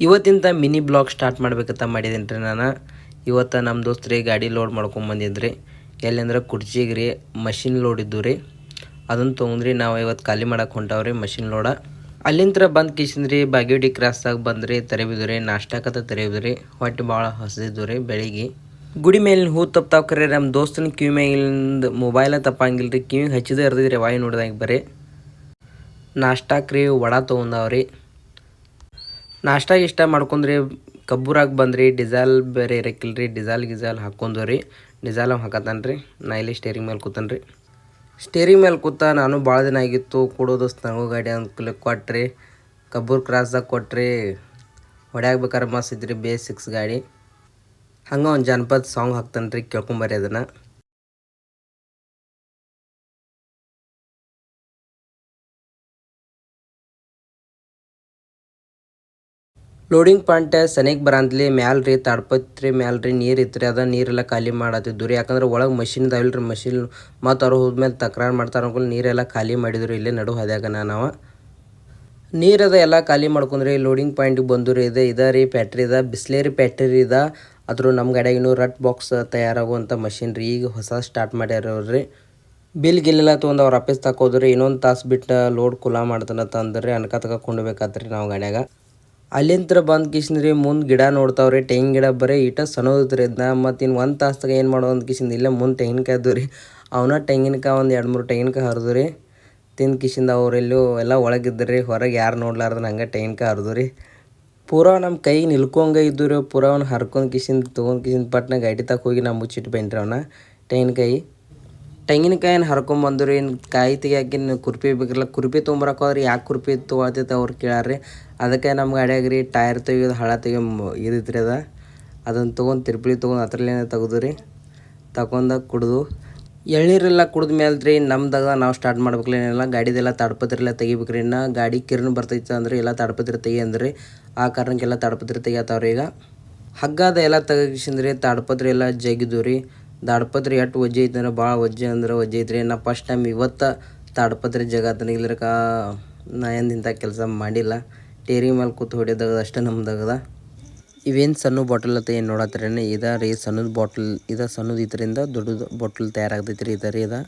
ಇವತ್ತಿಂದ mini blog start ಮಾಡ್ಬೇಕಂತ ಮಾಡಿದ್ದೀನಿ ರೀ ನಾನು. ಇವತ್ತು ನಮ್ಮ ದೋಸ್ತ್ರಿ ಗಾಡಿ ಲೋಡ್ ಮಾಡ್ಕೊಂಡು ಬಂದಿದ್ರಿ. ಎಲ್ಲಂದ್ರೆ ಕುರ್ಚಿಗೆ ರೀ ಮಷಿನ್ ಲೋಡ್ ಇದ್ದು ರೀ. ಅದನ್ನು ತೊಗೊಂಡ್ರಿ ನಾವು ಇವತ್ತು ಖಾಲಿ ಮಾಡಕ್ಕೆ ಹೊಂಟಾವ್ರಿ ಮಷಿನ್ ಲೋಡ. ಅಲ್ಲಿಂದ ಬಂದು ಕಿಶಿಂದ್ರಿ ಬಾಗೇವಾಡಿ ಕ್ರಾಸ್ದಾಗ ಬಂದ್ರಿ ತೆರೆಬಿದ್ರಿ ನಾಷ್ಟಕತ್ತ ತೆರೆಬಿದ್ರಿ. ಹೊಟ್ಟೆ ಭಾಳ ಹಸಿದಿದ್ದು ರೀ ಬೆಳಿಗ್ಗೆ. ಗುಡಿ ಮೇಲಿನ ಹೂ ತಪ್ತಾವ ಕರೆ ನಮ್ಮ ದೋಸ್ತನ ಕಿವಿ ಮೇಲಿಂದ ಮೊಬೈಲ ತಪ್ಪಂಗಿಲ್ಲ ರೀ. ಕಿವಿಗೆ ಹಚ್ಚಿದ ಇರ್ದಿದ್ರಿ ವಾಯು ನೋಡಿದಾಗ ಬರೀ. ನಾಷ್ಟಾಕ್ರಿ ವಡಾ ತೊಗೊಂಡವ್ರಿ. ನಾಷ್ಟ ಇಷ್ಟ ಮಾಡ್ಕೊಂಡ್ರಿ ಕಬ್ಬೂರಾಗ ಬಂದ್ರಿ. ಡಿಸೈಲ್ ಬೇರೆ ಇರಕ್ಕಿಲ್ರಿ. ಡಿಸೈಲ್ ಹಾಕ್ಕೊಂಡ್ರಿ. ಡಿಸೈಲ್ ಹಾಕತ್ತಾನ ರೀ. ನಾ ಇಲ್ಲಿ ಸ್ಟೇರಿಂಗ್ ಮೇಲೆ ಕೂತನ್ರಿ. ಸ್ಟೇರಿಂಗ್ ಮೇಲೆ ಕೂತ ನಾನು ಭಾಳ ದಿನ ಆಗಿತ್ತು ಕೊಡೋದು ನನಗೂ ಗಾಡಿ ಅಂದ್ಕೂಲೆ ಕೊಟ್ರಿ. ಕಬ್ಬೂರ್ ಕ್ರಾಸ್ದಾಗ ಕೊಟ್ರಿ. ಹೊಡ್ಯಾಕ್ಬೇಕಾರೆ ಮಸ್ತ್ ಇದ್ರಿ B6 ಗಾಡಿ. ಹಂಗೆ ಒಂದು ಜನಪದ ಸಾಂಗ್ ಹಾಕ್ತಾನೆ ರೀ, ಕೇಳ್ಕೊಂಬರ್ರಿ ಅದನ್ನು. ಲೋಡಿಂಗ್ ಪಾಯಿಂಟ್ ಸನಿಗೆ ಬರಂದ್ಲಿ ಮ್ಯಾಲೆ ರೀ ತಾಡ್ಪತ್ರಿ ಮ್ಯಾಲೆ ರೀ ನೀರು ಇತ್ತು ರೀ. ಅದ ನೀರೆಲ್ಲ ಖಾಲಿ ಮಾಡತ್ತಿದ್ದು ರೀ. ಯಾಕಂದ್ರೆ ಒಳಗೆ ಮಷಿನ್ ಇದಾವಿಲ್ಲ ರೀ. ಮಷಿನ್ ಮತ್ತು ಅವ್ರು ಹೋದ್ಮೇಲೆ ತಕರಾರು ಮಾಡ್ತಾರೆ ಅನ್ಕೊಂಡು ನೀರೆಲ್ಲ ಖಾಲಿ ಮಾಡಿದ್ರು ಇಲ್ಲೇ ನಡು ಹಾದ್ಯಾಗ ನಾವು. ನೀರದ ಎಲ್ಲ ಖಾಲಿ ಮಾಡ್ಕೊಂಡ್ರಿ ಲೋಡಿಂಗ್ ಪಾಯಿಂಟಿಗೆ ಬಂದು ರೀ. ಇದೆ ರೀ ಫ್ಯಾಕ್ಟ್ರಿ ಇದೆ, ಬಿಸ್ಲೇರಿ ಫ್ಯಾಕ್ಟ್ರಿ ಇದೆ. ಅದ್ರ ನಮ್ಮ ಗಾಡಿಯಾಗ ಇನ್ನೂ ರಟ್ ಬಾಕ್ಸ್ ತಯಾರಾಗುವಂಥ ಮಷಿನ್ ರೀ. ಈಗ ಹೊಸ ಸ್ಟಾರ್ಟ್ ಮಾಡ್ಯಾರವ್ರಿ. ಬಿಲ್ ಗಿಲ್ಲೆಲ್ಲ ತೊಗೊಂಡು ಅವ್ರ ಆಫೀಸ್ ತಕೋದ್ರಿ. ಇನ್ನೊಂದು ತಾಸು ಬಿಟ್ಟು ಲೋಡ್ ಕುಲ ಮಾಡ್ತಾನಂತ ಅಂದ್ರಿ. ಅನ್ಕ ಕೊಂಡ್ಬೇಕಾತ್ರಿ ನಾವು ಗಾಡ್ಯಾಗ. ಅಲ್ಲಿಂದ ಬಂದು ಕಿಶಿಂದ್ರಿ ಮುಂದೆ ಗಿಡ ನೋಡ್ತಾವ್ರಿ. ತೆಂಗಿನ ಗಿಡ ಬರೀ ಇಟ ಸಣ್ಣದ್ರಿ ಅದನ್ನ. ಮತ್ತು ಇನ್ನು ಒಂದು ತಾಸ್ದಾಗ ಏನು ಮಾಡೋ ಅಂತ ಕಿಶಿಂದ ಇಲ್ಲೇ ಮುಂದೆ ತೆಂಗಿನಕಾಯಿ ಇದ್ದು ರೀ. ಅವನ್ನ ತೆಂಗಿನಕಾಯಿ ಒಂದು 2-3 ತೆಂಗಿನಕಾಯಿ ಹರಿದು ರೀ. ತಿಂದು ಕಿಶಿಂದ ಅವರೆಲ್ಲೂ ಎಲ್ಲ ಒಳಗಿದ್ರಿ. ಹೊರಗೆ ಯಾರು ನೋಡ್ಲಾರ್ದು ಹಂಗೆ ತೆಂಗಿನಕಾಯಿ ಹರಿದು ರೀ. ಪೂರಾ ನಮ್ಮ ಕೈಗೆ ನಿಲ್ಕೊಂಗೆ ಇದ್ದು ರೀ. ಪೂರಾ ಅವ್ನು ಹರ್ಕೊಂಡು ಕಿಶಿಂದ ತೊಗೊಂಡು ಕಿಶಿಂದ ಪಟ್ನ ಗಾಡಿ ತಕ್ಕ ಹೋಗಿ ನಾವು ಮುಚ್ಚಿಟ್ಟು ಬೈನ್ರಿ ಅವನ್ನ ತೆಂಗಿನಕಾಯಿನ ಹರ್ಕೊಂಬಂದು ರೀ. ಕಾಯಿ ತೆಗಿಯಾಕಿನ ಕುರ್ಪಿ ಬೇಕಿಲ್ಲ. ಕುರ್ಪಿ ತೊಗೊಂಬರಕ್ಕೆ ಹೋದ್ರಿ. ಯಾಕೆ ಕುರ್ಪಿ ತೊಗೊಳ್ತೈತೆ ಅವ್ರು ಕೇಳಾರ್ರಿ. ಅದಕ್ಕೆ ನಮ್ಮ ಗಾಡಿಯಾಗ ರೀ ಟೈರ್ ತೆಗಿಯೋದು ಹಳ ತೆಗಿಯೋ ಇದಿತ್ತು ರೀ ಅದನ್ನು ತೊಗೊಂಡು ತಿರ್ಪಳಿ ತೊಗೊಂಡು ಅದರಲ್ಲೇ ತೆಗೆದು ರೀ ತಗೊಂಡಾಗ ಕುಡ್ದು ಎಳ್ನೀರೆಲ್ಲ ಕುಡ್ದ ಮೇಲೆ ರೀ ನಮ್ದಾಗ ನಾವು ಸ್ಟಾರ್ಟ್ ಮಾಡ್ಬೇಕಲ್ಲ. ಏನೆಲ್ಲ ಗಾಡಿದೆಲ್ಲ ತಾಡ್ಪತ್ರಿ ಎಲ್ಲ ತೆಗಿಬೇಕ್ರಿ. ಇನ್ನು ಗಾಡಿ ಕಿರ್ನ ಬರ್ತೈತೆ ಅಂದ್ರೆ ಎಲ್ಲ ತಾಡ್ಪತ್ರಿ ತೆಗಿ ಅಂದ್ರಿ. ಆ ಕಾರಣಕ್ಕೆಲ್ಲ ತಾಡ್ಪತ್ರಿ ತೆಗಿಯತ್ತವ್ರಿ. ಈಗ ಹಗ್ಗದ ಎಲ್ಲ ತೆಗಿಸಿಂದ್ರಿ ತಾಡ್ಪತ್ರಿ ಎಲ್ಲ ಜಗಿದು ರೀ. ತಾಡ್ಪತ್ರಿ ಎಷ್ಟು ವಜ್ಜೆ ಐತೆ ಅಂದ್ರೆ ಭಾಳ ವಜ್ಜೆ ಐತ್ರಿ. ನಾ ಫಸ್ಟ್ ಟೈಮ್ ಇವತ್ತು ತಾಡ್ಪತ್ರಿ ಜಗತ್ತನ ಇಲ್ಲರಕ ನಾ ಇಂಥ ಕೆಲಸ ಮಾಡಿಲ್ಲ. ಟೇರಿಂಗ್ ಮೇಲೆ ಕೂತು ಹೊಡಿಯೋದಾಗದ ಅಷ್ಟೇ ನಮ್ದಾಗದ. ಇವೇನು ಸಣ್ಣ ಬಾಟಲ್ ಅಂತ ಏನು ನೋಡತ್ತೀರೇನು ಇದೆ ರೀ ಸಣ್ಣದ ಬಾಟಲ್. ಇದು ಸಣ್ಣದು ಇದರಿಂದ ದೊಡ್ಡದು ಬಾಟಲ್ ತಯಾರಾಗ್ತೈತೆ ರೀ. ಇದೆ ರೀ ಇದು.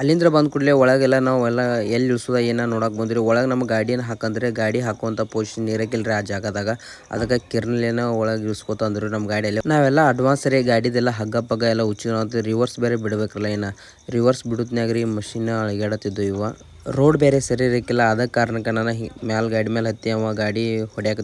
ಅಲ್ಲಿಂದ ಬಂದ ಕೂಡಲೇ ಒಳಗೆಲ್ಲ ನಾವು ಎಲ್ಲ ಎಲ್ಲಿ ಇಳಿಸೋದ ಏನೋ ನೋಡಕ್ಕೆ ಬಂದ್ರಿ. ಒಳಗೆ ನಮ್ಮ ಗಾಡಿಯನ್ನು ಹಾಕಂದ್ರೆ ಗಾಡಿ ಹಾಕುವಂಥ ಪೊಸಿಷನ್ ಇರೋಕ್ಕಿಲ್ಲ ರೀ ಆ ಜಾಗದಾಗ. ಅದಕ್ಕೆ ಕಿರ್ನಲೇನೋ ಒಳಗೆ ಇಳಿಸ್ಕೊತಂದ್ರು ನಮ್ಮ ಗಾಡಿಯಲ್ಲಿ. ನಾವೆಲ್ಲ ಅಡ್ವಾನ್ಸ್ ರೀ ಗಾಡಿದೆಲ್ಲ ಹಗ್ಗ ಪಗ್ಗ ಎಲ್ಲ ಉಚ್ಚಿನಂತ ರಿವರ್ಸ್ ಬೇರೆ ಬಿಡಬೇಕಲ್ಲ. ಏನು ರಿವರ್ಸ್ ಬಿಡೋದ್ನಾಗ ರೀ ಮಷಿನ್ ಅಳಿಗಾಡತ್ತಿದ್ದು ಇವ. ರೋಡ್ ಬೇರೆ ಸರಿ ಇರೋಕ್ಕಿಲ್ಲ. ಅದ ಕಾರಣಕ್ಕೆ ನಾನು ಮ್ಯಾಲೆ ಗಾಡಿ ಮೇಲೆ ಹತ್ತಿ ಅವ ಗಾಡಿ ಹೊಡ್ಯಾಕ